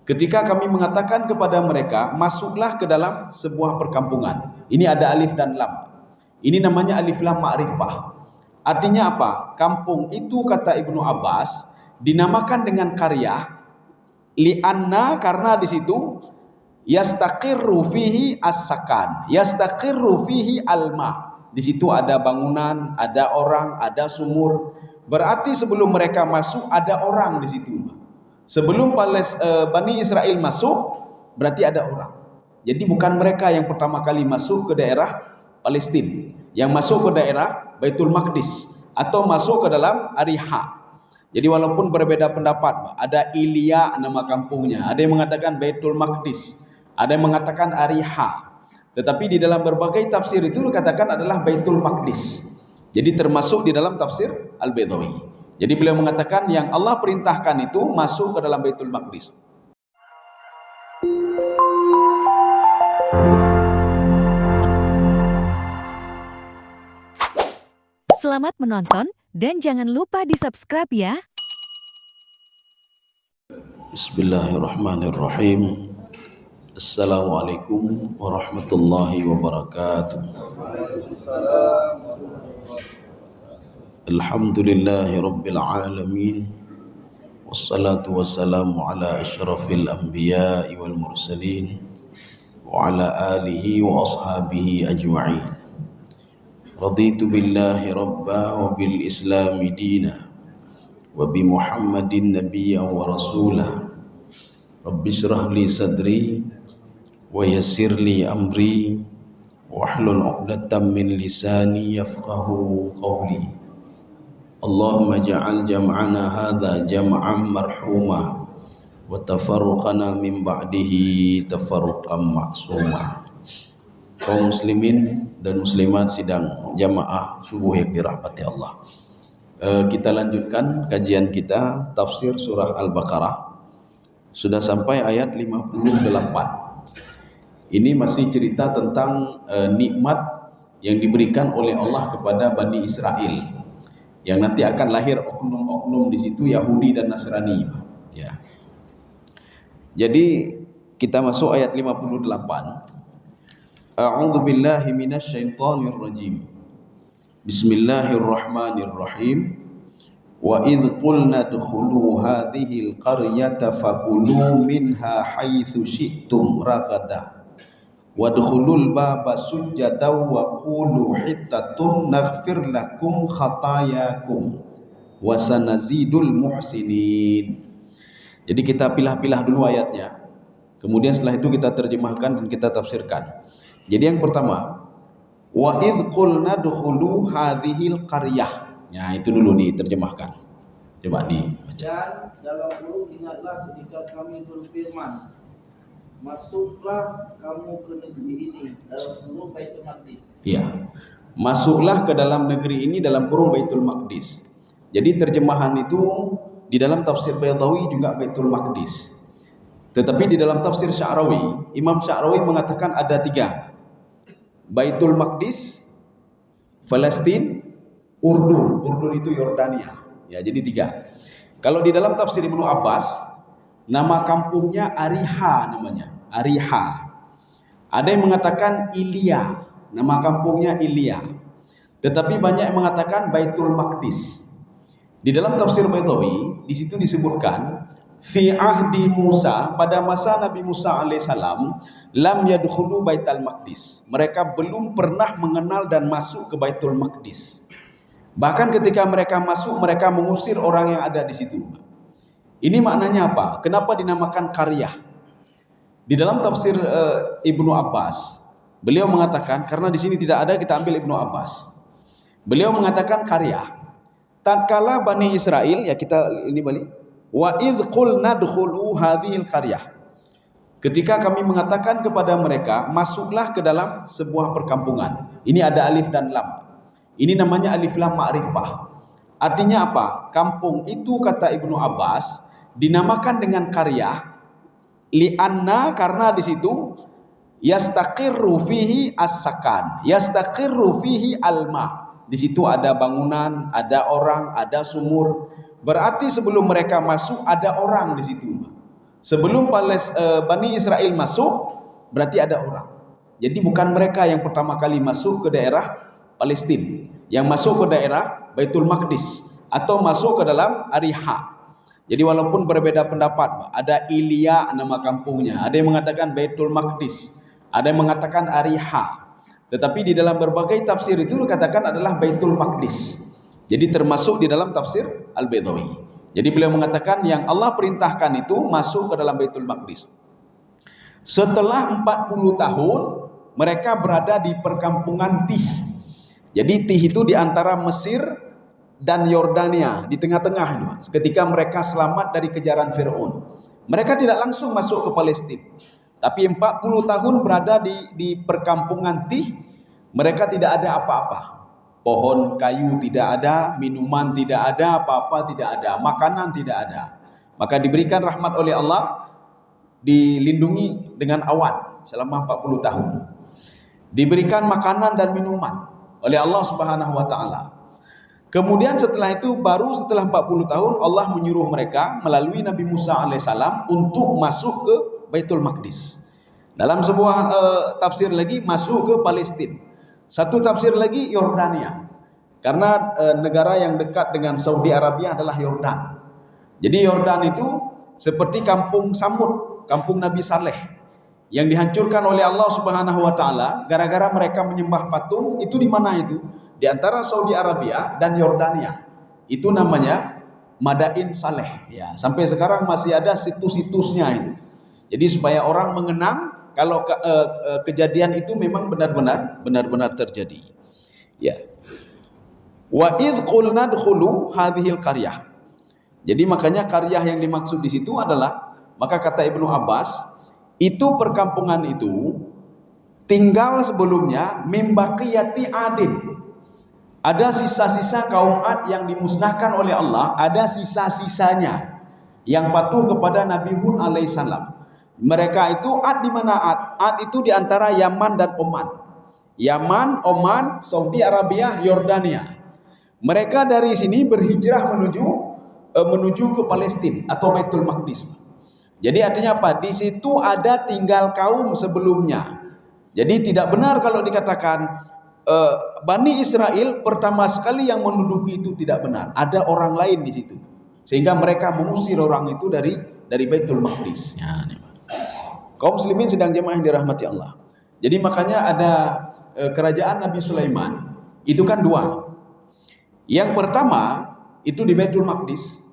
Ketika kami mengatakan kepada mereka, masuklah ke dalam sebuah perkampungan. Ini ada alif dan lam. Ini namanya alif lam ma'rifah. Artinya apa? Kampung itu, kata Ibnu Abbas, dinamakan dengan qaryah li'anna, karena di situ yastaqirru fihi as-sakan, yastaqirru fihi al-ma. Di situ ada bangunan, ada orang, ada sumur. Berarti sebelum mereka masuk ada orang di situ. Sebelum Bani Israel masuk, berarti ada orang. Jadi bukan mereka yang pertama kali masuk ke daerah Palestina, yang masuk ke daerah Baitul Maqdis atau masuk ke dalam Ariha. Jadi walaupun berbeda pendapat, ada Ilya nama kampungnya, ada yang mengatakan Baitul Maqdis, ada yang mengatakan Ariha. Tetapi di dalam berbagai tafsir itu dikatakan adalah Baitul Maqdis. Jadi termasuk di dalam tafsir Al-Baydawi. Jadi beliau mengatakan yang Allah perintahkan itu masuk ke dalam Baitul Maqdis. Selamat menonton dan jangan lupa di-subscribe ya. Bismillahirrahmanirrahim. Assalamualaikum warahmatullahi wabarakatuh. Alhamdulillahi rabbil alamin. Wassalatu wassalamu ala asyrafil anbiya'i wal mursalin wa ala alihi wa ashabihi ajma'in. Raditu billahi rabba wa bil islami dina wa bi muhammadin nabiyya wa rasulah. Rabbi shrah li sadri wa yassir li amri wahlul 'uqdatam min lisani yafqahu qawli. Allahumma ja'al jam'ana hadha jam'an marhuma wa tafarruqana min ba'dihi tafarruqan ma'suma. Kaum muslimin dan muslimat sidang jamaah subuh yang dirahmati Allah. Kita lanjutkan kajian kita tafsir surah Al-Baqarah. Sudah sampai ayat 58. Ini masih cerita tentang nikmat yang diberikan oleh Allah kepada Bani Israel, yang nanti akan lahir oknum-oknum di situ Yahudi dan Nasrani. Ya. Jadi kita masuk ayat 58. A'udzu billahi minasyaitonir rajim. Bismillahirrahmanirrahim. Wa idh qulna dkhulu hadhil qaryata fakulu minha haitsu syi'tum ragadan wadkhulul baba sujjadan wa qulu hittatun naghfir lakum khatayakum wa sanazidul muhsinin. Jadi kita pilah-pilah dulu ayatnya, kemudian setelah itu kita terjemahkan dan kita tafsirkan. Jadi yang pertama, wa idh qulna dkhulu hadhil qaryah. Ya, itu dulu diterjemahkan. Coba dibaca. Dan dalam kurung ingatlah ketika kami berfirman, masuklah kamu ke negeri ini, dalam kurung Baitul Maqdis. Iya. Masuklah ke dalam negeri ini dalam kurung Baitul Maqdis. Jadi terjemahan itu di dalam tafsir Baydawi juga Baitul Maqdis. Tetapi di dalam tafsir Sya'rawi, Imam Sya'rawi mengatakan ada 3. Baitul Maqdis, Palestina, Urdun. Urdun itu Yordania. Ya, jadi 3. Kalau di dalam tafsir Ibnu Abbas, nama kampungnya Ariha namanya. Ariha. Ada yang mengatakan Ilya, nama kampungnya Ilya. Tetapi banyak yang mengatakan Baitul Maqdis. Di dalam tafsir Baydawi, di situ disebutkan fi ahdi Musa, pada masa Nabi Musa alaihissalam, lam yadkhulu Baitul Maqdis. Mereka belum pernah mengenal dan masuk ke Baitul Maqdis. Bahkan ketika mereka masuk, mereka mengusir orang yang ada di situ. Ini maknanya apa? Kenapa dinamakan qaryah? Di dalam tafsir Ibnu Abbas, beliau mengatakan, karena di sini tidak ada, kita ambil Ibnu Abbas. Beliau mengatakan qaryah. Tatkala Bani Israel, ya kita ini balik. Wa idh qulna dkhulu hadhil qaryah. Ketika kami mengatakan kepada mereka, masuklah ke dalam sebuah perkampungan. Ini ada alif dan lam. Ini namanya alif lam ma'rifah. Artinya apa? Kampung itu, kata Ibnu Abbas, dinamakan dengan qaryah li'anna, karena di situ yastaqirru fihi as-sakan, yastaqirru fihi al-ma. Di situ ada bangunan, ada orang, ada sumur. Berarti sebelum mereka masuk ada orang di situ. Sebelum Bani Israel masuk, berarti ada orang. Jadi bukan mereka yang pertama kali masuk ke daerah Palestina, yang masuk ke daerah Baitul Maqdis atau masuk ke dalam Ariha. Jadi walaupun berbeda pendapat, ada Ilya nama kampungnya, ada yang mengatakan Baitul Maqdis, ada yang mengatakan Ariha. Tetapi di dalam berbagai tafsir itu dikatakan adalah Baitul Maqdis. Jadi termasuk di dalam tafsir Al-Baydawi. Jadi beliau mengatakan yang Allah perintahkan itu masuk ke dalam Baitul Maqdis. Setelah 40 tahun mereka berada di perkampungan Tih. Jadi Tih itu di antara Mesir dan Yordania, di tengah-tengah ini, Mas. Ketika mereka selamat dari kejaran Firaun, mereka tidak langsung masuk ke Palestina. Tapi 40 tahun berada di perkampungan Tih, mereka tidak ada apa-apa. Pohon kayu tidak ada, minuman tidak ada, apa-apa tidak ada, makanan tidak ada. Maka diberikan rahmat oleh Allah, dilindungi dengan awan selama 40 tahun. Diberikan makanan dan minuman oleh Allah Subhanahu wa taala. Kemudian setelah itu, baru setelah 40 tahun Allah menyuruh mereka melalui Nabi Musa alaihissalam untuk masuk ke Baitul Maqdis. Dalam sebuah tafsir lagi masuk ke Palestina. Satu tafsir lagi Yordania. Karena negara yang dekat dengan Saudi Arabia adalah Yordan. Jadi Yordan itu seperti kampung Samud, kampung Nabi Saleh, yang dihancurkan oleh Allah Subhanahu wa taala gara-gara mereka menyembah patung. Itu di mana itu? Di antara Saudi Arabia dan Yordania. Itu namanya Madain Saleh. Ya, sampai sekarang masih ada situs-situsnya itu. Jadi supaya orang mengenang kalau kejadian itu memang benar-benar terjadi. Ya. Wa idz qulna dkhulu hadhil qaryah. Jadi makanya qaryah yang dimaksud di situ adalah, maka kata Ibnu Abbas, itu perkampungan itu tinggal sebelumnya mimbaqiyati adin. Ada sisa-sisa kaum Ad yang dimusnahkan oleh Allah, ada sisa-sisanya yang patuh kepada Nabi Hud alaihissalam. Mereka itu Ad di mana Ad? Ad itu di antara Yaman dan Oman. Yaman, Oman, Saudi Arabia, Yordania. Mereka dari sini berhijrah menuju ke Palestina atau Baitul Maqdis. Jadi artinya apa? Di situ ada tinggal kaum sebelumnya. Jadi tidak benar kalau dikatakan Bani Israel pertama sekali yang menduduki, itu tidak benar. Ada orang lain di situ. Sehingga mereka mengusir orang itu dari Baitul Maqdis. Ya, kaum muslimin sedang jemaah yang dirahmati Allah. Jadi makanya ada kerajaan Nabi Sulaiman itu kan dua. Yang pertama itu di Baitul Maqdis.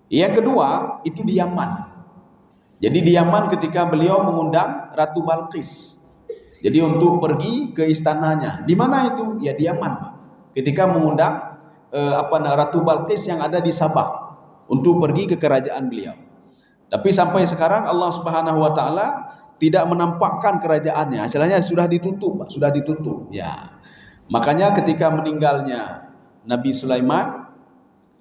Yang kedua itu di Yaman. Jadi di Yaman ketika beliau mengundang Ratu Balqis. Jadi untuk pergi ke istananya. Di mana itu? Ya di Yaman, Pak. Ketika mengundang Ratu Balqis yang ada di Sabah untuk pergi ke kerajaan beliau. Tapi sampai sekarang Allah Subhanahu wa taala tidak menampakkan kerajaannya. Istilahnya sudah ditutup, Pak, sudah ditutup. Ya. Makanya ketika meninggalnya Nabi Sulaiman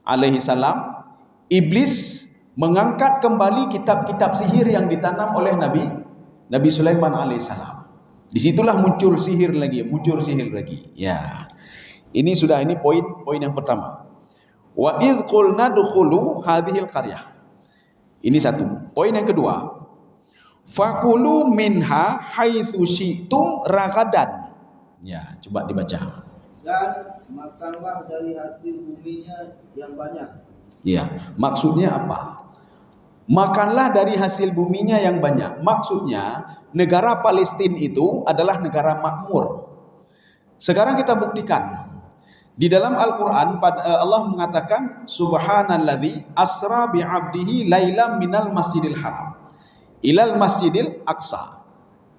alaihi salam, iblis mengangkat kembali kitab-kitab sihir yang ditanam oleh Nabi Sulaiman alaihi salam. Disitulah muncul sihir lagi. Ya. Ini poin yang pertama. Wa idz qulna dkhulu hadhil qaryah. Ini satu. Poin yang kedua, fakulu minha haitsu syi'tum ragadan. Ya, coba dibaca. Dan makanlah dari hasil buminya yang banyak. Ya, maksudnya apa? Makanlah dari hasil buminya yang banyak. Maksudnya negara Palestina itu adalah negara makmur. Sekarang kita buktikan. Di dalam Al-Quran Allah mengatakan subhanalladzi asra bi'abdihi lailam minal masjidil haram ilal masjidil aqsa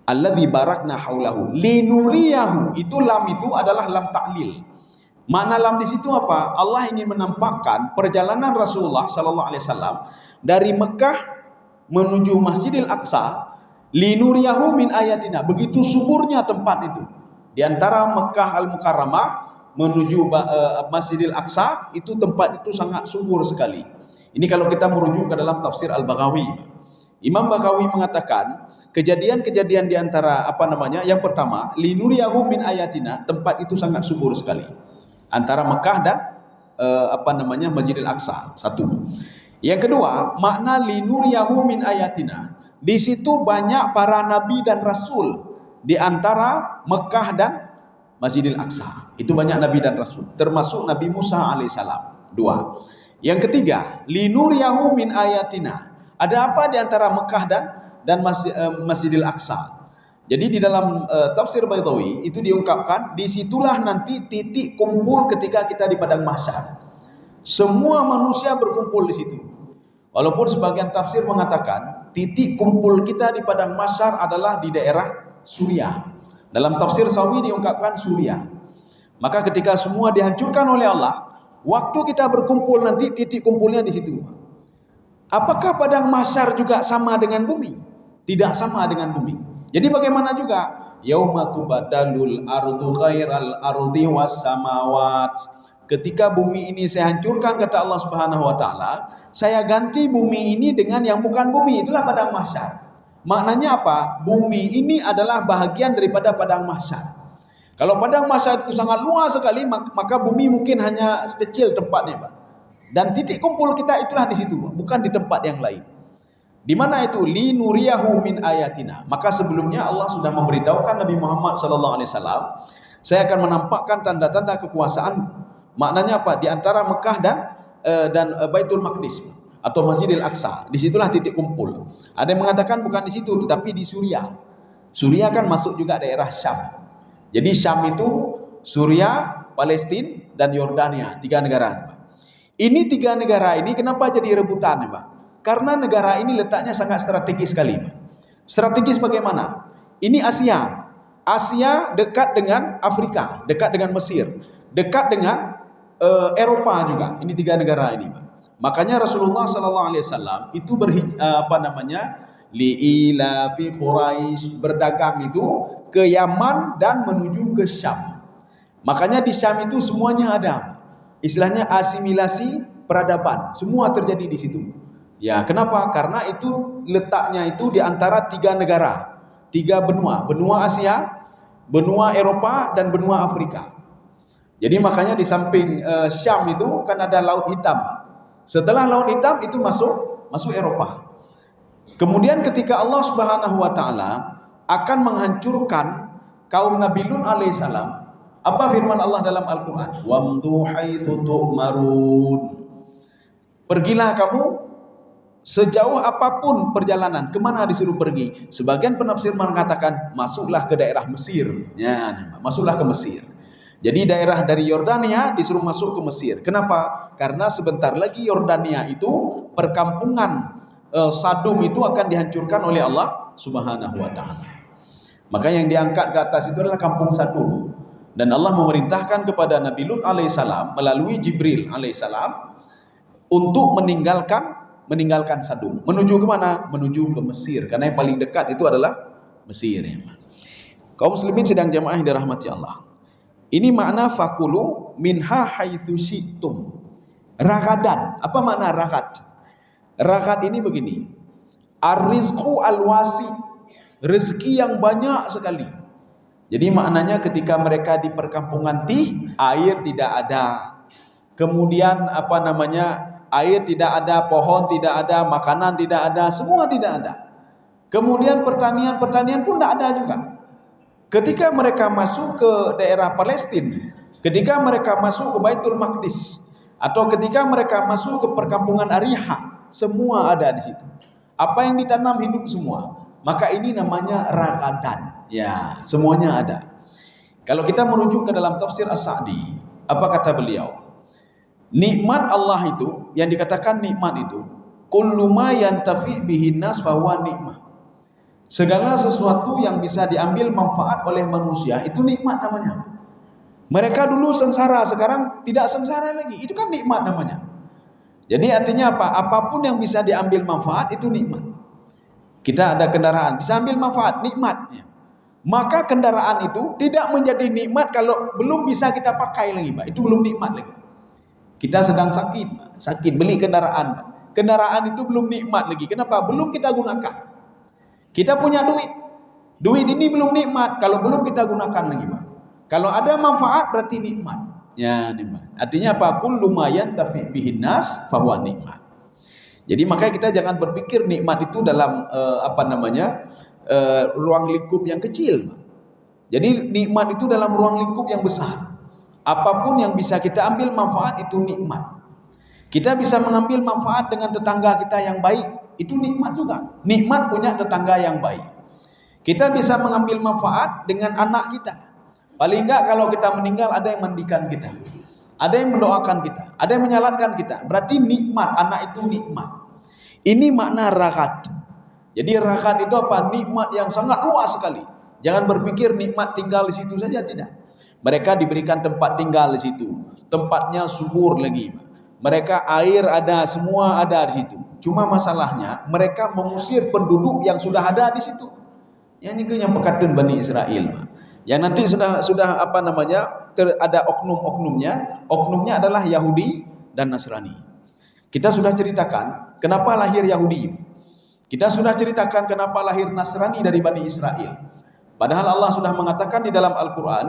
alladzi barakna haulahu linuriyahu. Itu lam itu adalah lam ta'lil. Makna lam di situ apa? Allah ingin menampakkan perjalanan Rasulullah sallallahu alaihi wasallam dari Mekah menuju Masjidil Aqsa, linuriyahu min ayatina. Begitu suburnya tempat itu. Di antara Mekah Al-Mukarramah menuju Masjidil Aqsa, itu tempat itu sangat subur sekali. Ini kalau kita merujuk ke dalam tafsir Al-Baghawi. Imam Baghawi mengatakan kejadian-kejadian di antara yang pertama, linuriyahu min ayatina, tempat itu sangat subur sekali. Antara Mekah dan Masjidil Aqsa. Satu. Yang kedua, makna linuriyahu min ayatina. Di situ banyak para nabi dan rasul di antara Mekah dan Masjidil Aqsa. Itu banyak nabi dan rasul, termasuk Nabi Musa alaihissalam. Dua. Yang ketiga, linuriyahu min ayatina. Ada apa di antara Mekah dan Masjidil Aqsa? Jadi di dalam tafsir Baydawi itu diungkapkan, disitulah nanti titik kumpul ketika kita di padang mahsyar. Semua manusia berkumpul di situ. Walaupun sebagian tafsir mengatakan titik kumpul kita di padang mahsyar adalah di daerah Suriah. Dalam tafsir Sawi diungkapkan Suriah. Maka ketika semua dihancurkan oleh Allah, waktu kita berkumpul nanti titik kumpulnya di situ. Apakah padang mahsyar juga sama dengan bumi? Tidak sama dengan bumi. Jadi bagaimana juga? Yauma tubaddalul ardu ghairal ardi was samawat. Ketika bumi ini saya hancurkan, kata Allah Subhanahu wa taala, saya ganti bumi ini dengan yang bukan bumi. Itulah padang mahsyar. Maknanya apa? Bumi ini adalah bahagian daripada padang mahsyar. Kalau padang mahsyar itu sangat luas sekali, maka bumi mungkin hanya kecil tempatnya, Pak. Dan titik kumpul kita itulah di situ, bukan di tempat yang lain. Di mana itu? Linuriyahu min ayatina. Maka sebelumnya Allah sudah memberitahukan Nabi Muhammad SAW, saya akan menampakkan tanda-tanda kekuasaan. Maknanya apa? Di antara Mekah dan Baitul Maqdis atau Masjidil Aqsa. Disitulah titik kumpul. Ada yang mengatakan bukan di situ, tetapi di Suriah. Suriah kan masuk juga daerah Syam. Jadi Syam itu Suriah, Palestina, dan Yordania. 3 negara. Ini 3 negara ini kenapa jadi rebutan, Pak? Karena negara ini letaknya sangat strategis sekali. Strategis bagaimana? Ini Asia. Asia dekat dengan Afrika, dekat dengan Mesir, dekat dengan Eropa juga. Ini 3 negara ini. Makanya Rasulullah SAW itu liila fi Quraisy, berdagang itu ke Yaman dan menuju ke Syam. Makanya di Syam itu semuanya ada. Istilahnya asimilasi peradaban, semua terjadi di situ. Ya, kenapa? Karena itu letaknya itu di antara 3 negara, 3 benua, benua Asia, benua Eropa, dan benua Afrika. Jadi makanya di samping Syam itu kan ada Laut Hitam. Setelah Laut Hitam itu masuk Eropa. Kemudian ketika Allah Subhanahu wa taala akan menghancurkan kaum Nabi Lut alaihissalam, apa firman Allah dalam Al-Qur'an? Wamdu haitsu tu'marun. Pergilah kamu sejauh apapun perjalanan, kemana disuruh pergi. Sebagian penafsir mengatakan masuklah ke daerah Mesir. Ya, masuklah ke Mesir. Jadi daerah dari Yordania disuruh masuk ke Mesir. Kenapa? Karena sebentar lagi Yordania itu perkampungan Sadum itu akan dihancurkan oleh Allah Subhanahu wa taala. Maka yang diangkat ke atas itu adalah kampung Sadum. Dan Allah memerintahkan kepada Nabi Lut alaihissalam melalui Jibril alaihissalam untuk meninggalkan Sadum. Menuju ke mana? Menuju ke Mesir. Karena yang paling dekat itu adalah Mesir. Kaum muslimin sedang jamaah yang dirahmati Allah. Ini makna fakulu minha haitsu syi'tum. Ragadan. Apa makna ragad? Ragad ini begini. Ar-rizqu al-wasi. Rezeki yang banyak sekali. Jadi maknanya ketika mereka di perkampungan air tidak ada. Kemudian air tidak ada, pohon tidak ada, makanan tidak ada, semua tidak ada. Kemudian pertanian pun tidak ada juga. Ketika mereka masuk ke daerah Palestina, ketika mereka masuk ke Baitul Maqdis, atau ketika mereka masuk ke perkampungan Ariha, semua ada di situ. Apa yang ditanam hidup semua. Maka ini namanya ragadan. Ya, semuanya ada. Kalau kita merujuk ke dalam tafsir As-Sa'di, apa kata beliau? Nikmat Allah itu, yang dikatakan nikmat itu, kullu ma yantafi bihin nas fahuwa nikmah. Segala sesuatu yang bisa diambil manfaat oleh manusia itu nikmat namanya. Mereka dulu sengsara, sekarang tidak sengsara lagi. Itu kan nikmat namanya. Jadi artinya apa? Apapun yang bisa diambil manfaat itu nikmat. Kita ada kendaraan, bisa ambil manfaat, nikmatnya. Maka kendaraan itu tidak menjadi nikmat kalau belum bisa kita pakai lagi, Pak. Itu belum nikmat lagi. Kita sedang sakit, beli kendaraan. Kendaraan itu belum nikmat lagi. Kenapa? Belum kita gunakan. Kita punya duit. Duit ini belum nikmat kalau belum kita gunakan lagi, Pak. Kalau ada manfaat berarti nikmat. Ya, nikmat. Artinya apa? Kullu ma yantafi bihin nas fahuwa nikmat. Jadi makanya kita jangan berpikir nikmat itu dalam ruang lingkup yang kecil. Jadi nikmat itu dalam ruang lingkup yang besar. Apapun yang bisa kita ambil manfaat itu nikmat. Kita bisa mengambil manfaat dengan tetangga kita yang baik, itu nikmat juga. Nikmat punya tetangga yang baik. Kita bisa mengambil manfaat dengan anak kita. Paling enggak kalau kita meninggal ada yang mandikan kita, ada yang mendoakan kita, ada yang menyalatkan kita. Berarti nikmat, anak itu nikmat. Ini makna rakat. Jadi rakat itu apa? Nikmat yang sangat luas sekali. Jangan berpikir nikmat tinggal di situ saja, tidak. Mereka diberikan tempat tinggal di situ. Tempatnya subur lagi. Mereka air ada, semua ada di situ. Cuma masalahnya mereka mengusir penduduk yang sudah ada di situ. Yang pekatun Bani Israel. Yang nanti sudah ada oknum-oknumnya. Oknumnya adalah Yahudi dan Nasrani. Kita sudah ceritakan kenapa lahir Yahudi. Kita sudah ceritakan kenapa lahir Nasrani dari Bani Israel. Padahal Allah sudah mengatakan di dalam Al-Quran,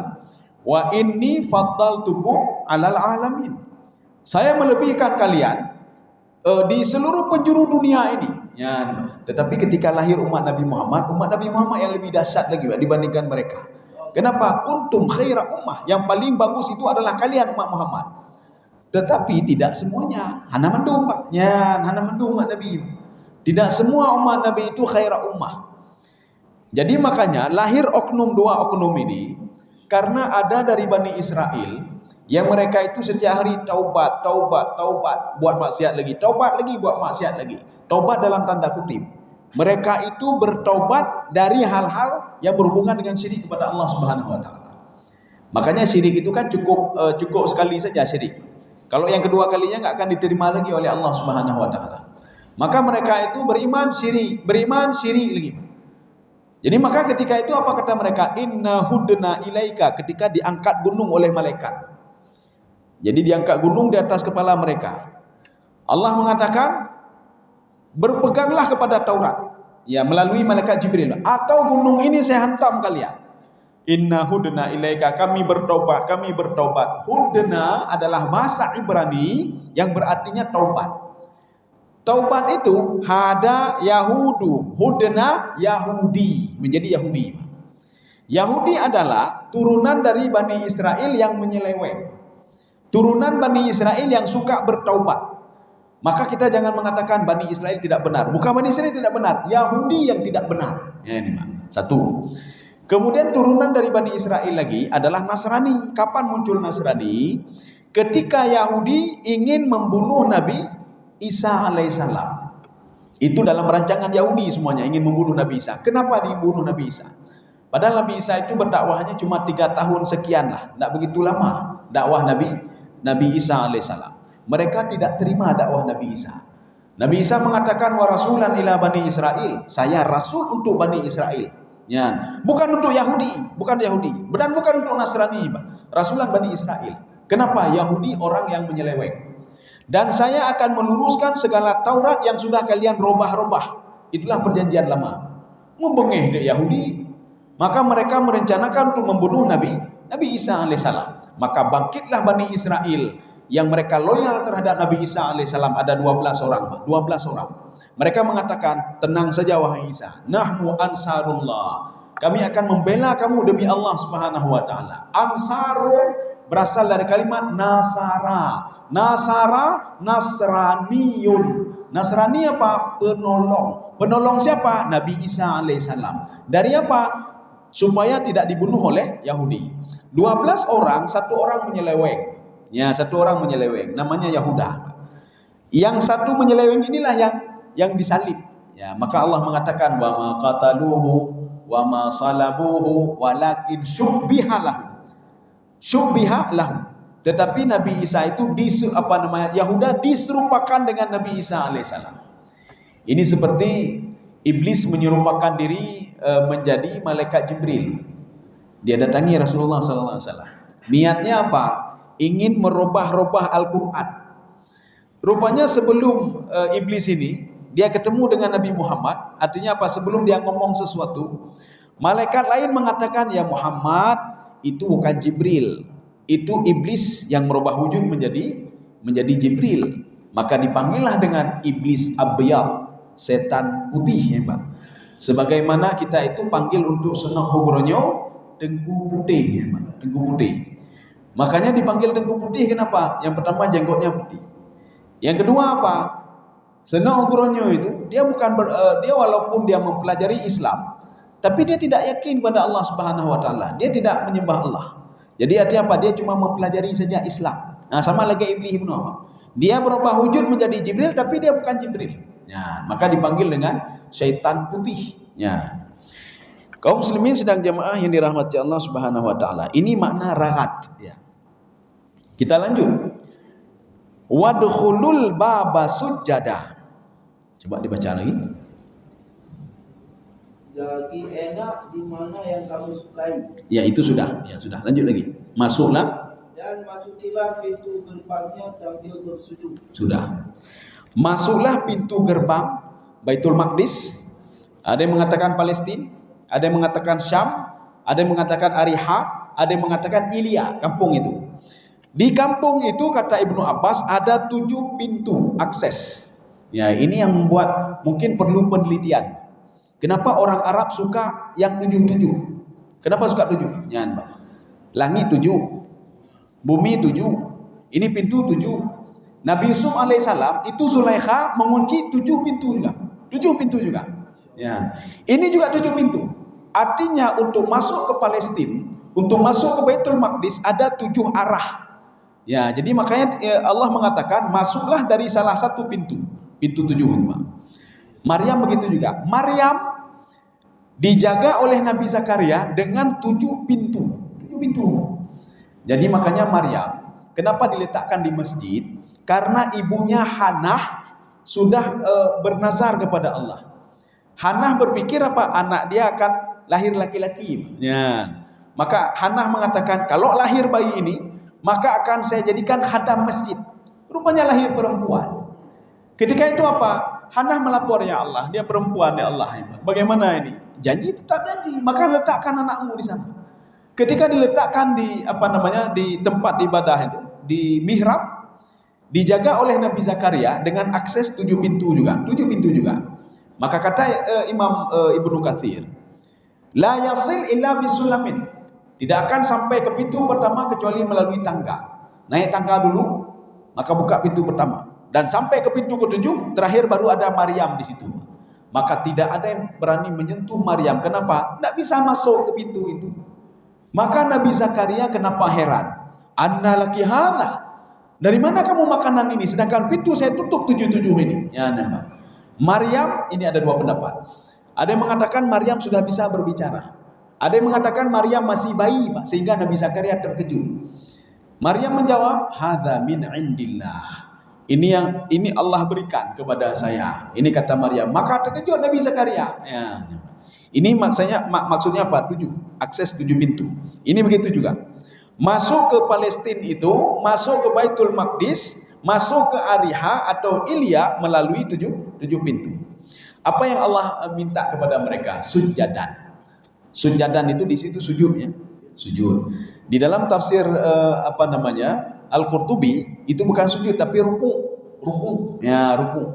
wa inni faddaltukum alal alamin. Saya melebihkan kalian di seluruh penjuru dunia ini. Ya, tetapi ketika lahir umat Nabi Muhammad yang lebih dahsyat lagi dibandingkan mereka. Kenapa? Kuntum khaira ummah. Yang paling bagus itu adalah kalian umat Muhammad. Tetapi tidak semuanya. Hana mendung Pak. Ya, hana mendung umat Nabi. Tidak semua umat Nabi itu khaira ummah. Jadi makanya lahir dua oknum ini karena ada dari Bani Israel yang mereka itu setiap hari taubat, buat maksiat lagi, taubat lagi, buat maksiat lagi. Taubat dalam tanda kutip. Mereka itu bertaubat dari hal-hal yang berhubungan dengan syirik kepada Allah Subhanahu wa taala. Makanya syirik itu kan cukup sekali saja syirik. Kalau yang kedua kalinya enggak akan diterima lagi oleh Allah Subhanahu wa taala. Maka mereka itu beriman syirik lagi. Jadi maka ketika itu apa kata mereka? Inna hudna ilaika, ketika diangkat gunung oleh malaikat. Jadi diangkat gunung di atas kepala mereka. Allah mengatakan, berpeganglah kepada Taurat. Ya, melalui malaikat Jibril. Atau gunung ini saya hantam kalian. Inna hudna ilaika, kami bertobat. Hudna adalah bahasa Ibrani yang berartinya taubat. Taubat itu hada Yahudu, hudna Yahudi, menjadi Yahudi. Yahudi adalah turunan dari Bani Israel yang menyeleweng. Turunan Bani Israel yang suka bertaubat. Maka kita jangan mengatakan Bani Israel tidak benar. Bukan Bani Israel tidak benar, Yahudi yang tidak benar. Ya, ini satu. Kemudian turunan dari Bani Israel lagi adalah Nasrani. Kapan muncul Nasrani? Ketika Yahudi ingin membunuh Nabi Isa alaihissalam. Itu dalam rancangan Yahudi semuanya, ingin membunuh Nabi Isa. Kenapa dibunuh Nabi Isa? Padahal Nabi Isa itu berdakwahnya cuma 3 tahun sekian lah, tidak begitu lama dakwah Nabi Isa alaihissalam. Mereka tidak terima dakwah Nabi Isa. Nabi Isa mengatakan wa rasulan ila Bani Israel, saya rasul untuk Bani Israel. Ya, bukan untuk Yahudi, dan bukan untuk Nasrani, rasulan Bani Israel. Kenapa? Yahudi orang yang menyeleweng. Dan saya akan meluruskan segala Taurat yang sudah kalian robah-robah. Itulah perjanjian lama. Membengeh dek Yahudi. Maka mereka merencanakan untuk membunuh Nabi Isa alaihissalam. Maka bangkitlah Bani Israel yang mereka loyal terhadap Nabi Isa alaihissalam. Ada 12 orang. Mereka mengatakan, tenang saja wahai Isa. Nahnu ansarullah. Kami akan membela kamu demi Allah Subhanahu wa taala. Ansarun berasal dari kalimat Nasara. Nasraniyun. Nasrani apa? Penolong. Penolong siapa? Nabi Isa alaihissalam. Dari apa? Supaya tidak dibunuh oleh Yahudi. 12 orang, 1 orang menyeleweng. Ya, 1 orang menyeleweng. Namanya Yahuda. Yang 1 menyeleweng inilah yang disalib. Ya, maka Allah mengatakan wa ma qataluhu wa ma salabuhu walakin syubbiha lahu. Tetapi Nabi Isa itu Yahuda diserupakan dengan Nabi Isa alaihissalam. Ini seperti iblis menyerupakan diri menjadi malaikat Jibril. Dia datangi Rasulullah sallallahu alaihi wasallam. Niatnya apa? Ingin merubah-rubah Al-Qur'an. Rupanya sebelum iblis ini dia ketemu dengan Nabi Muhammad, artinya apa? Sebelum dia ngomong sesuatu, malaikat lain mengatakan, ya Muhammad, itu bukan Jibril. Itu iblis yang merubah wujud menjadi Jibril. maka dipanggillah dengan iblis abyad, setan putih ya Pak. Sebagaimana kita itu panggil untuk senok hugronyo dengku putih ya Pak, dengku putih. Makanya dipanggil dengku putih kenapa? Yang pertama jenggotnya putih. Yang kedua apa? Senok hugronyo itu dia dia walaupun dia mempelajari Islam, tapi dia tidak yakin pada Allah Subhanahu wa taala. Dia tidak menyembah Allah. Jadi artinya apa? Dia cuma mempelajari saja Islam. Nah, sama lagi iblis ibnu Abbas. Dia berubah wujud menjadi Jibril tapi dia bukan Jibril. Ya, maka dipanggil dengan syaitan putih. Ya. Kaum muslimin sedang jamaah yang dirahmati Allah Subhanahu wa taala. Ini makna ragad ya. Kita lanjut. Wadkhulul baba sujada. Coba dibaca lagi. Jadi enak di mana yang kamu sukai. Ya, itu sudah. Ya, sudah. Lanjut lagi. Masuklah Dan masukilah pintu gerbangnya sambil bersujud. Sudah. Masuklah pintu gerbang Baitul Maqdis. Ada yang mengatakan Palestina, ada yang mengatakan Syam, ada yang mengatakan Ariha, ada yang mengatakan Ilya, kampung itu. Di kampung itu kata Ibnu Abbas ada 7 pintu akses. Ya, ini yang membuat mungkin perlu penelitian. Kenapa orang Arab suka yang 7-7? Kenapa suka 7? Ya, langit 7. Bumi 7, ini pintu 7. Nabi Yusuf alaihissalam itu Zulaikha mengunci 7 pintu juga. 7 pintu juga. Ya. Ini juga 7 pintu. Artinya untuk masuk ke Palestina, untuk masuk ke Baitul Maqdis ada 7 arah. Ya, jadi makanya Allah mengatakan masuklah dari salah satu pintu. Pintu 7 itu. Maryam begitu juga. Maryam dijaga oleh Nabi Zakaria dengan 7 pintu. 7 pintu. Jadi makanya Maryam kenapa diletakkan di masjid? Karena ibunya Hannah sudah bernazar kepada Allah. Hannah berpikir apa? Anak dia akan lahir laki-laki. Ya. Maka Hannah mengatakan kalau lahir bayi ini, maka akan saya jadikan khadam masjid. Rupanya lahir perempuan. Ketika itu apa? Hannah melapor, ya Allah, dia perempuan ya Allah. Bagaimana ini? Janji tetap janji. Maka letakkan anakmu di sana. Ketika diletakkan di di tempat ibadah itu, di mihrab, dijaga oleh Nabi Zakaria dengan akses 7 pintu juga, 7 pintu juga. Maka kata Imam Ibnu Katsir, la yasil illa bisulamin. Tidak akan sampai ke pintu pertama kecuali melalui tangga. Naik tangga dulu, maka buka pintu pertama. Dan sampai ke pintu ke-7, terakhir baru ada Maryam di situ. Maka tidak ada yang berani menyentuh Maryam. Kenapa? Tidak bisa masuk ke pintu itu. Maka Nabi Zakaria kenapa heran? Anna laki hadza? Dari mana kamu makanan ini? Sedangkan pintu saya tutup 7-7 ini. Ya, nampak. Maryam, ini ada 2 pendapat. Ada yang mengatakan Maryam sudah bisa berbicara. Ada yang mengatakan Maryam masih bayi, Pak, sehingga Nabi Zakaria terkejut. Maryam menjawab, hadza min indillah. Ini Allah berikan kepada saya. Ini kata Maryam. Maka terkejut Nabi Zakaria. Ya, ini maksudnya apa? 7. Akses 7 pintu. Ini begitu juga. Masuk ke Palestina itu, masuk ke Baitul Maqdis, masuk ke Ariha atau Ilya melalui 7 pintu. Apa yang Allah minta kepada mereka? Sujadan. Sujadan itu di situ sujud ya. Sujud. Di dalam tafsir Al-Qurtubi itu bukan sujud tapi ruku. Ya, ruku.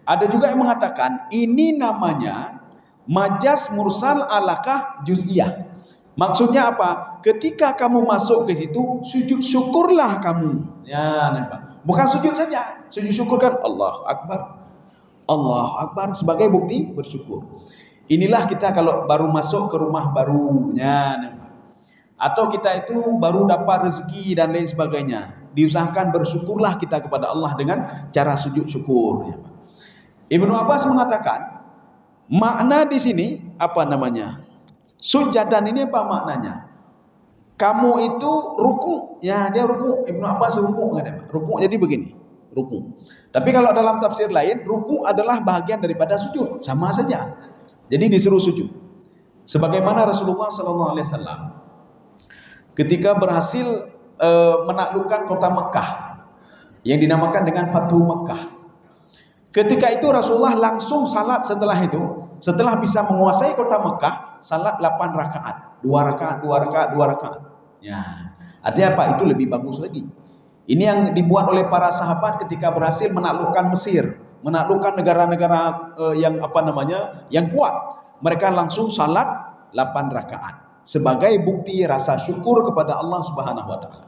Ada juga yang mengatakan ini namanya majaz mursal alaqah juz'iyah. Maksudnya apa? Ketika kamu masuk ke situ, sujud syukurlah kamu. Ya, nampak. Bukan sujud saja. Sujud syukur kan Allahu Akbar. Allahu Akbar sebagai bukti bersyukur. Inilah kita kalau baru masuk ke rumah barunya, nampak. Atau kita itu baru dapat rezeki dan lain sebagainya. Diusahakan bersyukurlah kita kepada Allah dengan cara sujud syukur. Ya, Ibnu Abbas mengatakan makna di sini sujadan ini apa maknanya? Kamu itu ruku, ya dia ruku. Ibnu Abbas ruku, ruku jadi begini, ruku. Tapi kalau dalam tafsir lain, ruku adalah bahagian daripada sujud, sama saja. Jadi disuruh sujud. Sebagaimana Rasulullah SAW ketika berhasil menaklukkan kota Mekah yang dinamakan dengan Fathu Mekah. Ketika itu Rasulullah langsung salat setelah itu. Setelah bisa menguasai kota Mekah, salat 8 rakaat. 2 rakaat, 2 rakaat, 2 rakaat. Ya. Artinya apa? Itu lebih bagus lagi. Ini yang dibuat oleh para sahabat ketika berhasil menaklukkan Mesir, menaklukkan negara-negara yang yang kuat. Mereka langsung salat 8 rakaat sebagai bukti rasa syukur kepada Allah Subhanahu wa taala.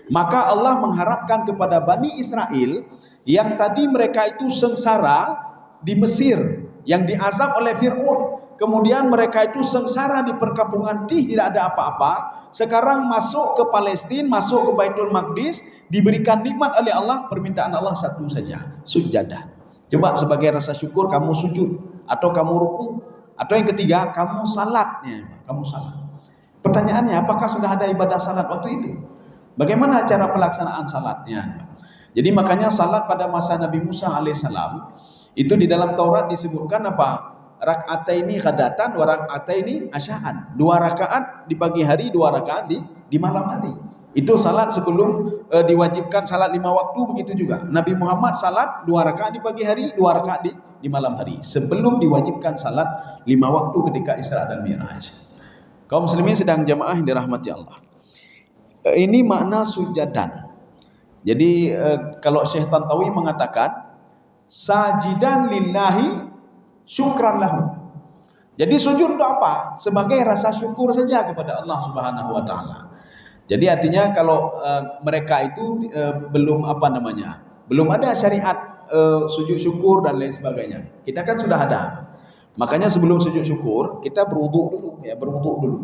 Maka Allah mengharapkan kepada Bani Israel yang tadi mereka itu sengsara di Mesir, yang diazab oleh Fir'aun, kemudian mereka itu sengsara di perkampungan Tih, tidak ada apa-apa. Sekarang masuk ke Palestina, masuk ke Baitul Maqdis, diberikan nikmat oleh Allah. Permintaan Allah satu saja, sujadan. Coba sebagai rasa syukur kamu sujud, atau kamu ruku, atau yang ketiga kamu salatnya, kamu salat. Pertanyaannya, apakah sudah ada ibadah salat waktu itu? Bagaimana cara pelaksanaan salatnya? Jadi makanya salat pada masa Nabi Musa alaihissalam itu di dalam Taurat disebutkan apa? Rak'ataini ghadatan wa rak'ataini asya'an. 2 rakaat di pagi hari, 2 rakaat di malam hari. Itu salat sebelum diwajibkan salat 5 waktu, begitu juga. Nabi Muhammad salat 2 rakaat di pagi hari, 2 rakaat di malam hari. Sebelum diwajibkan salat 5 waktu ketika Isra dan Mi'raj. Kaum muslimin sedang jamaah yang dirahmati Allah. Ini makna sujadan. Jadi kalau Syekh Tantawi mengatakan sajidan lillahi syukran lahu. Jadi sujud untuk apa? Sebagai rasa syukur saja kepada Allah Subhanahu wa taala. Jadi artinya kalau mereka itu belum belum ada syariat sujud syukur dan lain sebagainya. Kita kan sudah ada. Makanya sebelum sujud syukur kita berwudu dulu, berwudu dulu.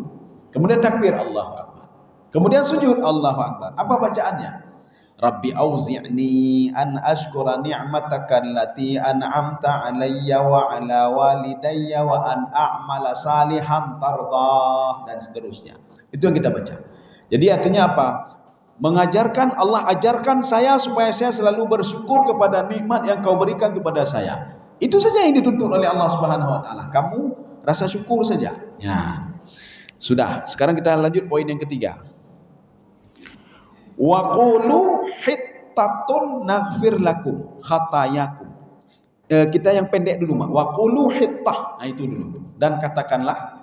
Kemudian takbir Allahu Akbar. Kemudian sujud Allahu Akbar. Apa bacaannya? Rabbi auzi'ni an ashkura ni'mataka allati an'amta alayya wa ala walidayya wa an a'mala salihan tardah, dan seterusnya. Itu yang kita baca. Jadi artinya apa? Mengajarkan, Allah ajarkan saya supaya saya selalu bersyukur kepada nikmat yang kau berikan kepada saya. Itu saja yang dituntut oleh Allah Subhanahu wa taala. Kamu rasa syukur saja. Ya. Sudah, sekarang kita lanjut poin yang ketiga. Wa qulu hittatun naghfir lakum khatayakum. Kita yang pendek dulu, Mak. Wa qulu hittah. Nah, itu dulu. Dan katakanlah,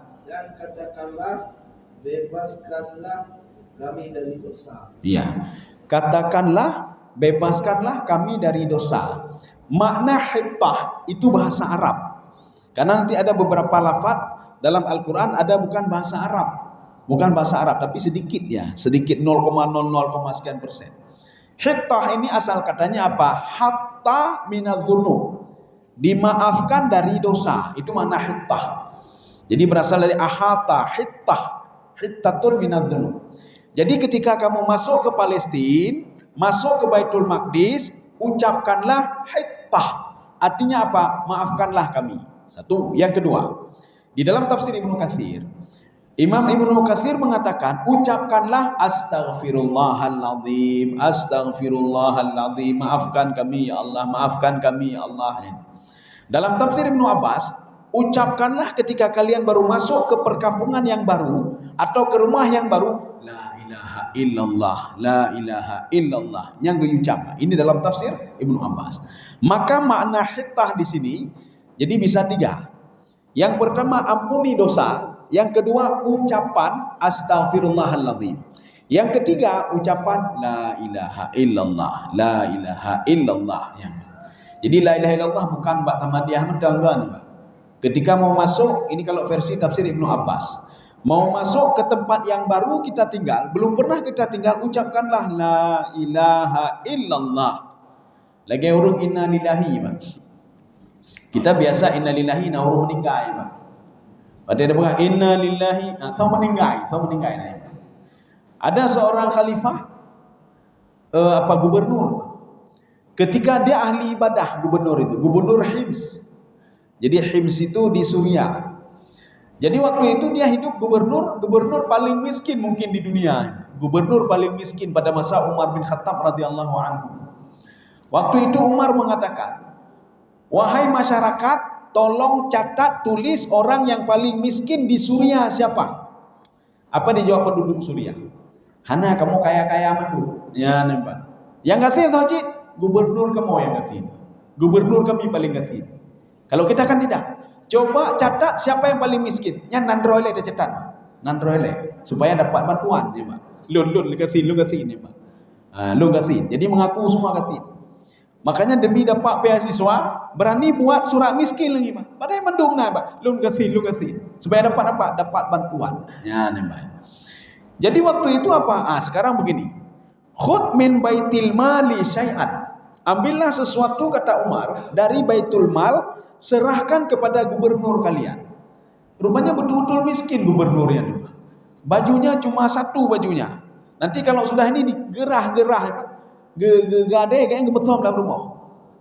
bebaskanlah kami dari dosa. Iya. Katakanlah, bebaskanlah kami dari dosa. Makna hittah itu bahasa Arab. Karena nanti ada beberapa lafaz dalam Al-Qur'an ada bukan bahasa Arab. Bukan bahasa Arab, tapi sedikit ya, sedikit 0,00 sekian persen. Hittah ini asal katanya apa? Hatta minadz-dzunub. Dimaafkan dari dosa. Itu makna hittah. Jadi berasal dari ahata, hittah. Hittatun minadz-dzunub. Jadi ketika kamu masuk ke Palestina, masuk ke Baitul Maqdis, ucapkanlah hittah. Artinya apa? Maafkanlah kami. Satu. Yang kedua, di dalam tafsir Ibnu Katsir, Imam Ibnu Katsir mengatakan, ucapkanlah astaghfirullahaladzim, astaghfirullahaladzim, maafkan kami ya Allah, maafkan kami ya Allah. Dalam tafsir Ibnu Abbas, ucapkanlah ketika kalian baru masuk ke perkampungan yang baru atau ke rumah yang baru, la ilaha illallah, la ilaha illallah, yang diucapkan. Ini dalam tafsir Ibnu Abbas. Maka makna hittah di sini jadi bisa 3. Yang pertama, ampuni dosa. Yang kedua, ucapan astaghfirullahaladzim. Yang ketiga, ucapan la ilaha illallah, la ilaha illallah. Jadi la ilaha illallah bukan Mbak Tamadiyah mentanggan, Mbak. Ketika mau masuk, ini kalau versi tafsir Ibnu Abbas, mau masuk ke tempat yang baru kita tinggal, belum pernah kita tinggal, ucapkanlah la ilaha illallah. Lagi huruf inna lillahi, Mbak. Kita biasa inna lillahi na huruf meninggal, Mbak. Pada ada bukan inna lillahi, sama meninggal. Ada seorang khalifah gubernur. Ketika dia ahli ibadah, gubernur Hims. Jadi Hims itu di Suriah. Jadi waktu itu dia hidup gubernur paling miskin mungkin di dunia. Gubernur paling miskin pada masa Umar bin Khattab radhiyallahu anhu. Waktu itu Umar mengatakan, wahai masyarakat, tolong catat, tulis orang yang paling miskin di Suriah siapa? Apa dijawab penduduk Suriah? Hana, kamu kaya-kaya mendu. Ya, nampak. Yang kasih tahu cik, gubernur kamu yang kasih. Gubernur kami paling kasih. Kalau kita kan tidak. Coba catat siapa yang paling miskin. Yang nandroile dia catat. Nandroile supaya dapat bantuan, ya, Pak. Lun kasih ini, Pak. Lugatin. Jadi mengaku semua gatin. Makanya demi dapat beasiswa berani buat surat miskin lagi Pak. Padahal mendung nah Pak. Lugatin. Supaya dapat bantuan. Ya namanya. Jadi waktu itu apa? Sekarang begini. Khudh min baitil mali syai'an. Ambillah sesuatu kata Umar dari baitul mal, serahkan kepada gubernur kalian. Rupanya betul-betul miskin gubernurnya dulu. Bajunya cuma satu bajunya. Nanti kalau sudah ini digerah-gerah, gade kayak gemetom dalam rumah.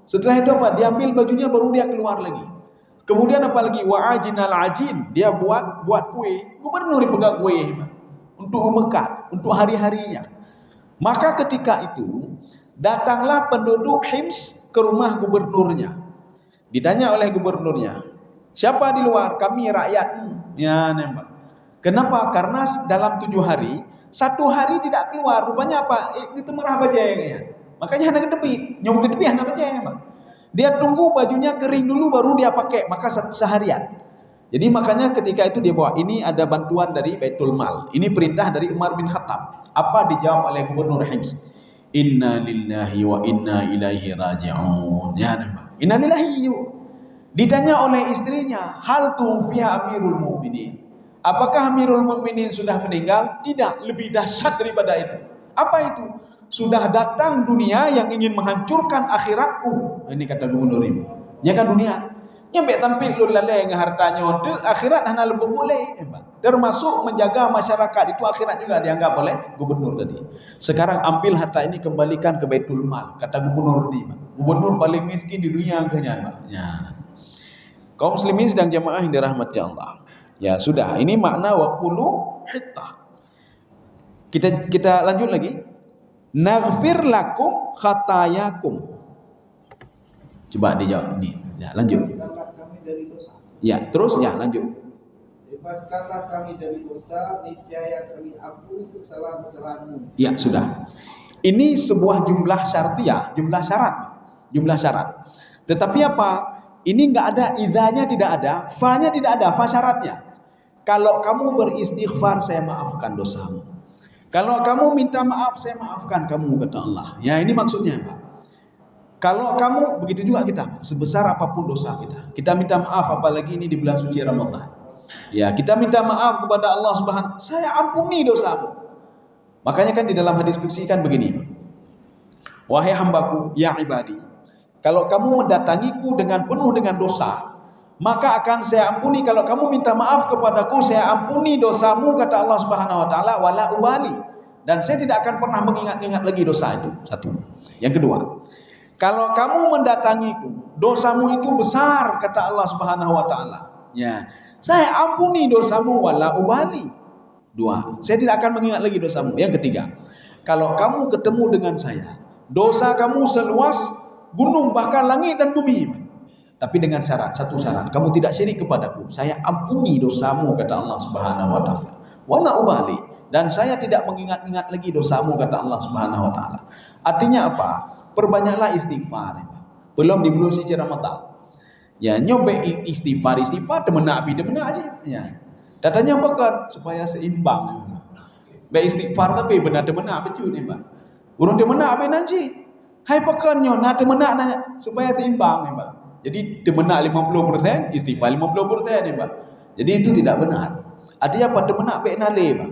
Setelah itu apa? Diambil bajunya baru dia keluar lagi. Kemudian apa lagi? Wa ajinal ajin, dia buat kue. Gubernur pegang kue untuk mekat, untuk hari-harinya. Maka ketika itu datanglah penduduk Hims ke rumah gubernurnya. Ditanya oleh gubernurnya, siapa di luar? Kami rakyatmu. Ya nembak. Kenapa? Karena dalam 7 hari, 1 hari tidak keluar. Rupanya apa? Itu merah bajanya. Makanya hendak kedebit. Nyom kedebit hendak bajanya Pak. Dia tunggu bajunya kering dulu baru dia pakai. Maka seharian. Jadi makanya ketika itu dia bawa, ini ada bantuan dari Baitul Mal. Ini perintah dari Umar bin Khattab. Apa dijawab oleh gubernur Hims? Inna lillahi wa inna ilaihi raji'un. Ya nembak. Inna lillahi. Ditanya oleh istrinya, hal tufiya Amirul Mukminin. Apakah Amirul Mukminin sudah meninggal? Tidak, lebih dahsyat daripada itu. Apa itu? Sudah datang dunia yang ingin menghancurkan akhiratku. Ini kata gubernur ini. Ya kan dunia. Nyampe tampil lu lalai dengan hartanya untuk akhirat hana lebih boleh. Termasuk menjaga masyarakat itu akhirat juga dianggap oleh gubernur tadi. Sekarang ambil harta ini kembalikan ke Baitul Mal. Kata gubernur tadi. Gubernur paling miskin di dunia angkanya. Ya. Kaum muslimin sedang jamaah yang dirahmati Allah. Ya sudah, ini makna waqulu hittah. Kita lanjut lagi. Naghfir lakum khatayakum. Coba dijawab ini. Ya, lanjut. Bebaskanlah kami dari dosa. Ya, terus ya lanjut. Bebaskanlah kami dari dosa, niscaya kami ampuni kesalahan-kesalahanmu. Ya, sudah. Ini sebuah jumlah syartiyah, jumlah syarat. Tetapi apa? Ini enggak ada idzanya, tidak ada, fa-nya tidak ada, fa syaratnya. Kalau kamu beristighfar, saya maafkan dosamu. Kalau kamu minta maaf, saya maafkan kamu, kata Allah. Ya, ini maksudnya, Pak. Kalau kamu, begitu juga kita, sebesar apapun dosa kita minta maaf, apalagi ini di bulan suci Ramadan. Ya, kita minta maaf kepada Allah Subhanahu. Saya ampuni dosamu. Makanya kan di dalam hadis qudsi kan begini. Wahai hambaku, ya ibadi, kalau kamu mendatangiku dengan penuh dengan dosa, maka akan saya ampuni. Kalau kamu minta maaf kepadaku, saya ampuni dosamu, kata Allah Subhanahu wa taala, wala ubali. Dan saya tidak akan pernah mengingat-ingat lagi dosa itu. Satu. Yang kedua, kalau kamu mendatangiku, dosamu itu besar, kata Allah Subhanahu wa taala. Ya, saya ampuni dosamu wala ubali. Dua, saya tidak akan mengingat lagi dosamu. Yang ketiga, kalau kamu ketemu dengan saya, dosa kamu seluas gunung, bahkan langit dan bumi. Tapi dengan syarat, satu syarat, kamu tidak syirik kepadaku. Saya ampuni dosamu, kata Allah Subhanahu wa taala. Wala ubali, dan saya tidak mengingat-ingat lagi dosamu, kata Allah Subhanahu wa taala. Artinya apa? Perbanyaklah istighfar. Belum di bulan suci Ramadan. Ya, nyoba istighfar temenak aja. Ya. Datanya apa kan? Supaya seimbang. Baik istighfar tapi benar temenak betul ni, Pak. Urang temenak be nanti. Hai pekannya na temenak nanya supaya seimbang, Pak. Jadi temenak 50%, istighfar 50%, ya Pak. Jadi itu tidak benar. Artinya apa? Temenak baik nale, Pak.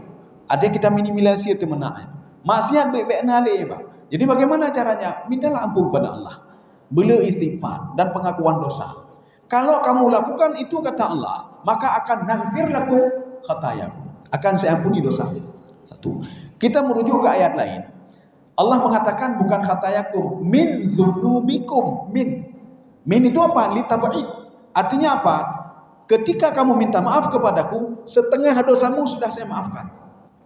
Artinya kita minimalisir temenak. Maksiat baik nale, Pak. Jadi bagaimana caranya? Mintalah ampun kepada Allah. Bela istighfar dan pengakuan dosa. Kalau kamu lakukan itu, kata Allah, maka akan naghfir lakum khatayakum. Akan saya ampuni dosa. Satu. Kita merujuk ke ayat lain. Allah mengatakan bukan khatayakum, min dzunubikum, Min itu apa? Litab'id. Artinya apa? Ketika kamu minta maaf kepadaku, setengah dosamu sudah saya maafkan.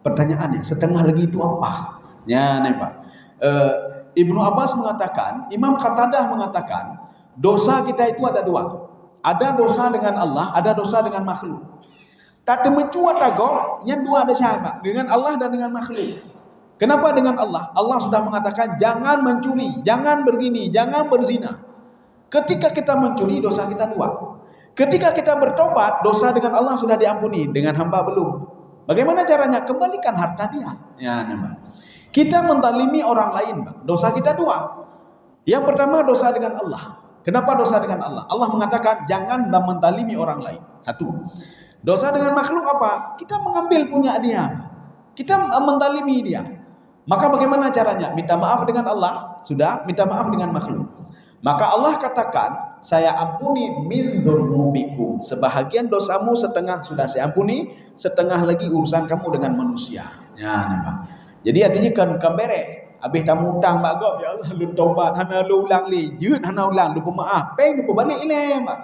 Pertanyaannya, setengah lagi itu apa? Ya, nih Pak. Ibnu Abbas mengatakan, Imam Qatadah mengatakan, dosa kita itu ada dua. Ada dosa dengan Allah, ada dosa dengan makhluk. Tak temecua tago, yang dua ada siapa? Dengan Allah dan dengan makhluk. Kenapa dengan Allah? Allah sudah mengatakan, jangan mencuri, jangan begini, jangan berzina. Ketika kita mencuri, dosa kita dua. Ketika kita bertobat, dosa dengan Allah sudah diampuni, dengan hamba belum. Bagaimana caranya? Kembalikan harta dia. Ya, nama. Kita menzalimi orang lain, Pak. Dosa kita dua. Yang pertama dosa dengan Allah. Kenapa dosa dengan Allah? Allah mengatakan jangan menzalimi orang lain. Satu. Dosa dengan makhluk apa? Kita mengambil punya dia. Kita menzalimi dia. Maka bagaimana caranya? Minta maaf dengan Allah, sudah, minta maaf dengan makhluk. Maka Allah katakan, saya ampuni min dzunubikum. Sebahagian dosamu setengah sudah saya ampuni, setengah lagi urusan kamu dengan manusia. Ya, nampak. Jadi artinya kan kambere, habis tamu utang mak gop, ya Allah lu taubat, hana lu ulang li, jeut hana ulang, lu pemaaf, peng lu balik ile, mak.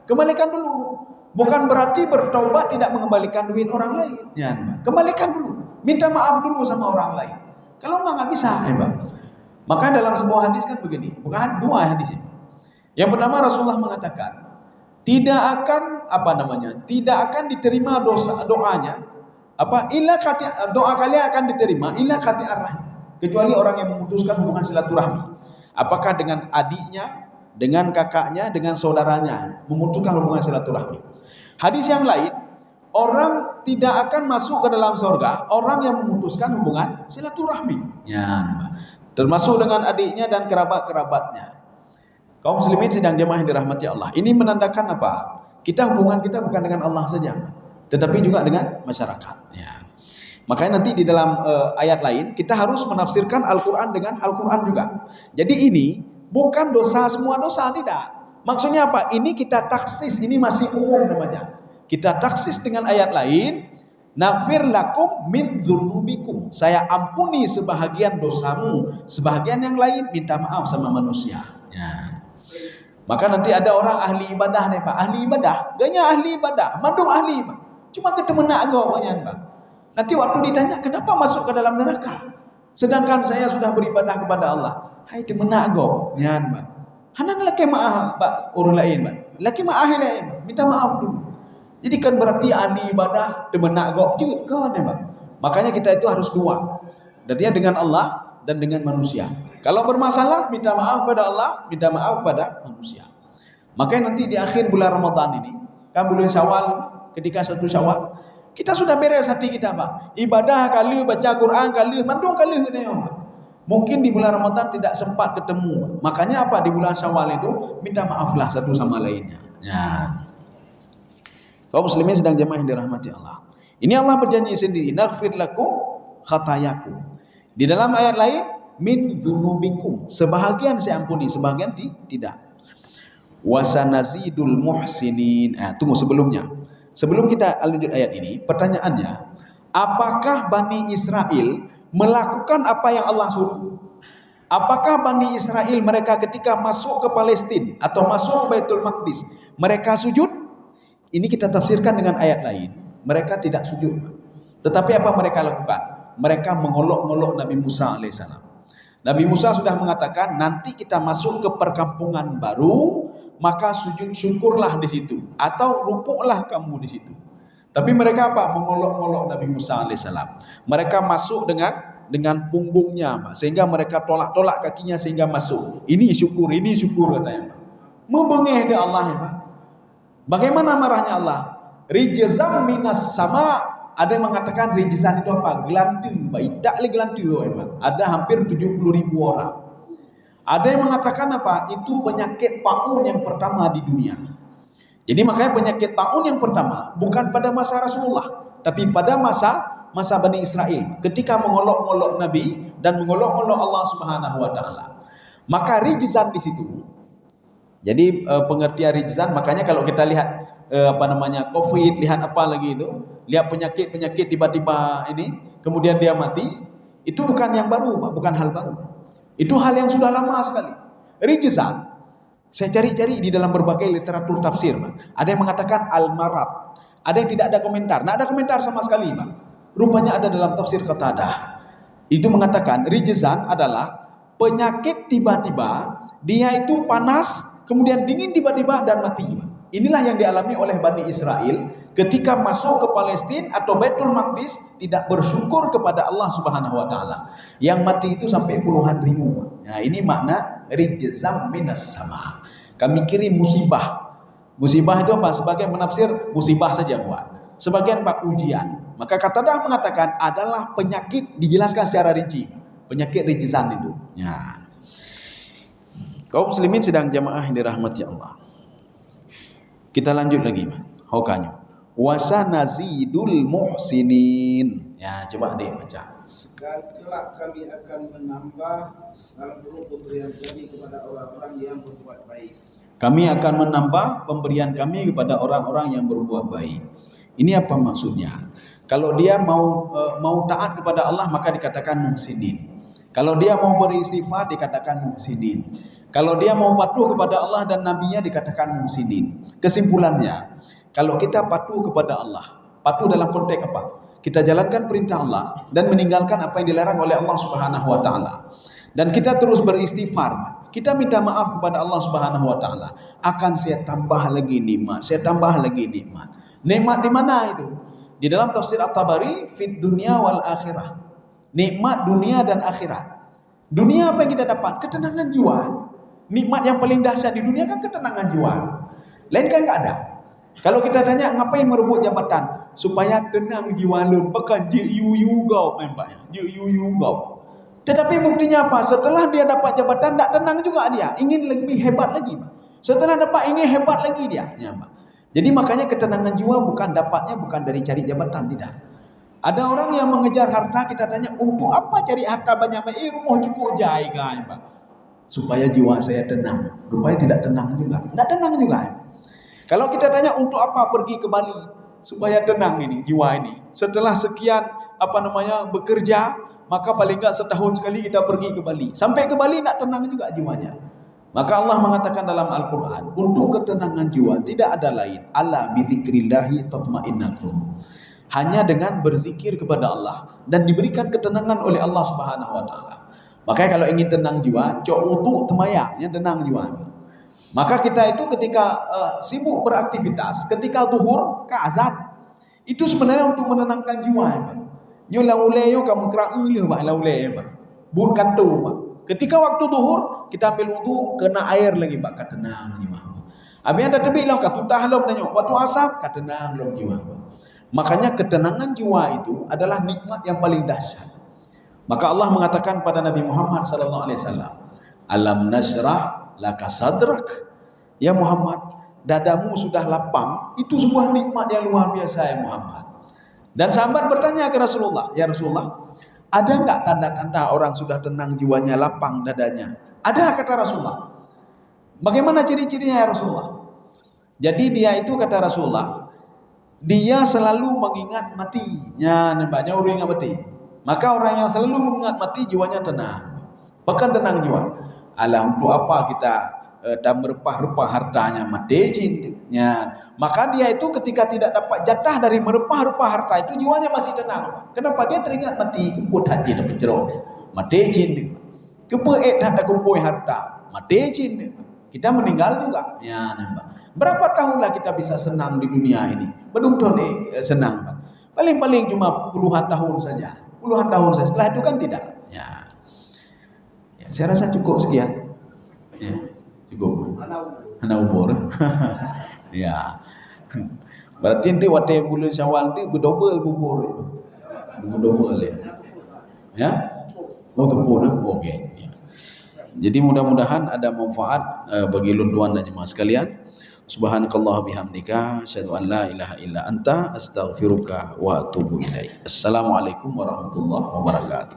Kembalikan dulu. Bukan berarti bertaubat tidak mengembalikan duit orang lain. Ya, nampak. Kembalikan dulu. Minta maaf dulu sama orang lain. Kalau enggak bisa, ya, Pak. Maka dalam sebuah hadis kan begini, bukan dua hadisnya. Yang pertama Rasulullah mengatakan, tidak akan diterima doanya, doa kalian akan diterima illa qati'ar rahim, kecuali orang yang memutuskan hubungan silaturahmi. Apakah dengan adiknya, dengan kakaknya, dengan saudaranya, memutuskan hubungan silaturahmi. Hadis yang lain, orang tidak akan masuk ke dalam surga orang yang memutuskan hubungan silaturahmi. Ya, termasuk dengan adiknya dan kerabat-kerabatnya. Kaum muslimin sedang jemaah yang dirahmati Allah. Ini menandakan apa? Hubungan kita bukan dengan Allah saja, tetapi juga dengan masyarakat. Ya. Makanya nanti di dalam ayat lain kita harus menafsirkan Al-Quran dengan Al-Quran juga. Jadi ini bukan dosa semua dosa, tidak. Maksudnya apa? Ini kita taksis, ini masih umum namanya. Kita taksis dengan ayat lain, naghfir lakum min dzunubikum. Saya ampuni sebahagian dosamu, sebahagian yang lain minta maaf sama manusia. Ya. Maka nanti ada orang ahli ibadah nih, Pak. Ahli ibadah, ganya ahli ibadah, mandung ahli, Pak. Cuma ketemu nak agaknya, Pak. Nanti waktu ditanya, kenapa masuk ke dalam neraka? Sedangkan saya sudah beribadah kepada Allah. Hai temenak agak, nyan, Pak. Hanang laki maaf, Pak, orang lain, Pak. Laki maaf lain, Pak. Minta maaf dulu. Jadi kan berarti ahli ibadah temenak agak juga, kan, Pak. Makanya kita itu harus dua. Artinya dengan Allah dan dengan manusia. Kalau bermasalah, minta maaf kepada Allah, minta maaf kepada manusia. Makanya nanti di akhir bulan Ramadan ini, kan bulan Syawal, ketika 1 Syawal, kita sudah beres hati kita, Pak. Ibadah kali, baca Quran kali, mandung kali, Pak. Mungkin di bulan Ramadan tidak sempat ketemu. Makanya apa? Di bulan Syawal itu, minta maaflah satu sama lainnya. Ya. Kaum muslimin sedang jemaah yang dirahmati Allah. Ini Allah berjanji sendiri, naghfir lakum khatayakum. Di dalam ayat lain, min dzunubikum, sebahagian saya ampuni, sebahagian tidak. Wasanazidul muhsinin. Tunggu sebelumnya. Sebelum kita lanjut ayat ini, pertanyaannya, apakah Bani Israel melakukan apa yang Allah suruh? Apakah Bani Israel mereka ketika masuk ke Palestina atau masuk ke Baitul Maqdis, mereka sujud? Ini kita tafsirkan dengan ayat lain. Mereka tidak sujud. Tetapi apa mereka lakukan? Mereka mengolok-olok Nabi Musa alaihissalam. Nabi Musa sudah mengatakan, nanti kita masuk ke perkampungan baru, maka sujud syukurlah di situ, atau rukuklah kamu di situ. Tapi mereka apa? Mengolok-olok Nabi Musa alaihissalam. Mereka masuk dengan punggungnya, Pak, sehingga mereka tolak-tolak kakinya sehingga masuk. Ini syukur katanya, Pak. Membengeh dia Allah, Pak. Bagaimana marahnya Allah? Rijzam minas sama. Ada yang mengatakan rijzan itu apa? Gelantu, tak lagi gelantu, Pak. Ada hampir 70.000 orang. Ada yang mengatakan apa? Itu penyakit taun yang pertama di dunia. Jadi makanya penyakit taun yang pertama bukan pada masa Rasulullah, tapi pada masa Bani Israel, ketika mengolok-olok Nabi dan mengolok-olok Allah Subhanahu wa taala. Maka rijzan di situ. Jadi pengertian rijzan, makanya kalau kita lihat Covid, lihat apa lagi itu, lihat penyakit tiba-tiba ini, kemudian dia mati, itu bukan yang baru, Pak, bukan hal baru. Itu hal yang sudah lama sekali. Rijzan, saya cari-cari di dalam berbagai literatur tafsir, Pak. Ada yang mengatakan al-marad, ada yang tidak ada komentar. Tidak ada komentar sama sekali, Pak. Rupanya ada dalam tafsir Qatadah. Itu mengatakan rijzan adalah penyakit tiba-tiba, dia itu panas, kemudian dingin tiba-tiba dan mati, Pak. Inilah yang dialami oleh Bani Israel ketika masuk ke Palestina atau Baitul Maqdis, tidak bersyukur kepada Allah Subhanahu wa taala. Yang mati itu sampai puluhan ribu. Nah, ini makna rijzam minas sama. Kami kirim musibah. Musibah itu apa? Sebagian menafsir musibah saja, buat. Sebagian Pak ujian. Maka Qatadah mengatakan adalah penyakit, dijelaskan secara rinci. penyakit rijzan itu. Ya. Kaum muslimin sedang jamaah yang dirahmati Allah. Kita lanjut lagi, hokanyo. Wasanazidul muhsinin. Ya, coba deh baca. Dan kelak kami akan menambah dalam huruf pemberian kami kepada orang-orang yang berbuat baik. Kami akan menambah pemberian kami kepada orang-orang yang berbuat baik. Ini apa maksudnya? Kalau dia mau taat kepada Allah maka dikatakan muhsinin. Kalau dia mau beristighfar dikatakan muhsinin. Kalau dia mau patuh kepada Allah dan Nabi-Nya dikatakan muhsinin. Kesimpulannya, kalau kita patuh kepada Allah, patuh dalam konteks apa? Kita jalankan perintah Allah dan meninggalkan apa yang dilarang oleh Allah Subhanahu wa taala. Dan kita terus beristighfar. Kita minta maaf kepada Allah Subhanahu wa taala. Akan saya tambah lagi nikmat, saya tambah lagi nikmat. Nikmat di mana itu? Di dalam tafsir At-Tabari, fid dunya wal akhirah. Nikmat dunia dan akhirat. Dunia apa yang kita dapat? Ketenangan jiwa. Nikmat yang paling dahsyat di dunia kan ketenangan jiwa. Lain kan enggak ada. Kalau kita tanya ngapain merebut jabatan? Supaya tenang jiwa lun, bukan jiu gau membaknya. Jiu gau. Tetapi buktinya apa? Setelah dia dapat jabatan tak tenang juga dia, ingin lebih hebat lagi. Setelah dapat ingin hebat lagi dia. Ya, jadi makanya ketenangan jiwa dapatnya bukan dari cari jabatan, tidak. Ada orang yang mengejar harta, kita tanya untuk apa cari harta banyak? Rumah cukup jai kan, Pak. Supaya jiwa saya tenang. Rupanya tidak tenang juga. Tidak tenang juga. Kalau kita tanya untuk apa pergi ke Bali? Supaya tenang ini jiwa ini. Setelah sekian bekerja, maka paling enggak setahun sekali kita pergi ke Bali. Sampai ke Bali nak tenang juga jiwanya. Maka Allah mengatakan dalam Al-Quran, untuk ketenangan jiwa tidak ada lain. Ala bidzikrillahi tatma'innul qulub. Hanya dengan berzikir kepada Allah dan diberikan ketenangan oleh Allah Subhanahu wa taala. Makanya kalau ingin tenang jiwa, cok wudu temayang, yang tenang jiwa. Maka kita itu ketika sibuk beraktivitas, ketika zuhur ke azan, itu sebenarnya untuk menenangkan jiwa. Yo lauleo kamu kira Pak lauleo Pak. Bukan tu Pak. Ketika waktu zuhur kita ambil wudu kena air lagi Pak, tenang jiwa. Habis ada tebik lah katutah lom tanya waktu asar tenang lom jiwa. Makanya ketenangan jiwa itu adalah nikmat yang paling dahsyat. Maka Allah mengatakan pada Nabi Muhammad sallallahu alaihi wasallam, "Alam nasrah laka sadrak." Ya Muhammad, dadamu sudah lapang, itu sebuah nikmat yang luar biasa ya Muhammad. Dan sahabat bertanya ke Rasulullah, "Ya Rasulullah, ada enggak tanda-tanda orang sudah tenang jiwanya, lapang dadanya?" Ada, kata Rasulullah. Bagaimana ciri-cirinya ya Rasulullah? Jadi dia itu, kata Rasulullah, dia selalu mengingat matinya, nampaknya orang ingat mati. Maka orang yang selalu mengingat mati jiwanya tenang. Bahkan tenang jiwa. Alah, untuk apa kita dan merepah-repah hartanya mati jinnya. Maka dia itu ketika tidak dapat jatah dari merepah-repah harta itu jiwanya masih tenang. Kenapa? Dia teringat mati keput hati dan pencerok. Mati jin. Kepeet tak kumpul harta. Mati jin. Kita meninggal juga. Ya, nampak. Berapa tahunlah kita bisa senang di dunia ini? Belum senang. Paling-paling cuma puluhan tahun saja. Puluhan tahun saja. Setelah itu kan tidak. Ya, saya rasa cukup sekian. Ya. Cukup. Ana umur. Ya. Berarti nanti waktu bulan Syawal nanti berdobel bubur. Berdobel ya. Ya? Oh tepung dah. Okey. Ya. Jadi mudah-mudahan ada manfaat bagi lunduan dan jemaah sekalian. Subhanakallah bihamdika asyhadu an la ilaha illa anta astaghfiruka wa atubu ilaik. Assalamualaikum warahmatullahi wabarakatuh.